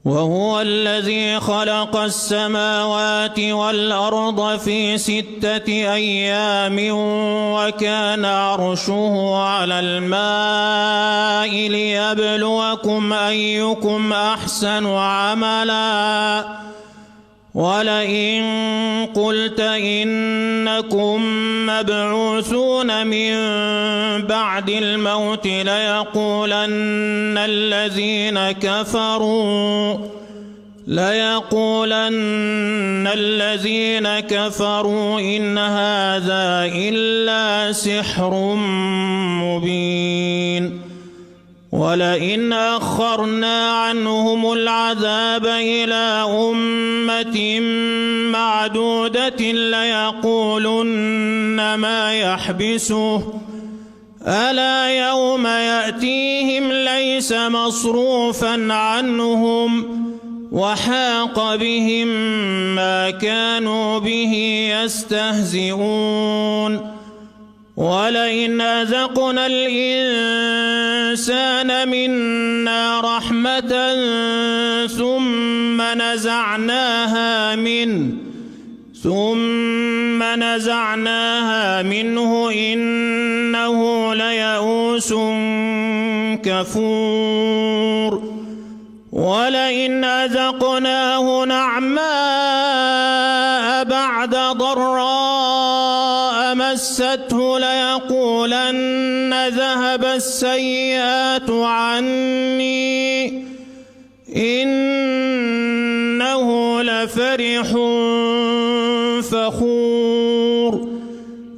وهو الذي خلق السماوات والأرض في 6 أيام وكان عرشه على الماء ليبلوكم أيكم أحسن عملا ولئن قلت إنكم مبعوثون من بعد الموت ليقولن الذين كفروا إن هذا إلا سحر مبين ولئن أخرنا عنهم العذاب إلى أمة معدودة ليقولن ما يحبسه ألا يوم يأتيهم ليس مصروفا عنهم وحاق بهم ما كانوا به يستهزئون ولئن أذقنا الإنسان منا رحمة ثم نزعناها منه إنه ليئوس كفور ولئن أذقناه نعماء بعد ضراء مسته ليقولن ذهب السيئات عني إنه لفرح فخور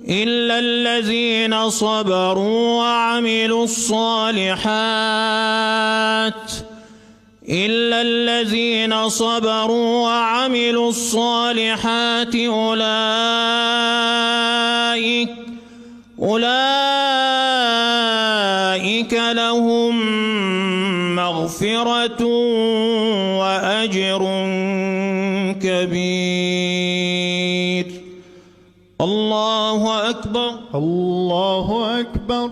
إلا الذين صبروا وعملوا الصالحات أولئك لهم مغفرة وأجر كبير. الله أكبر. الله أكبر.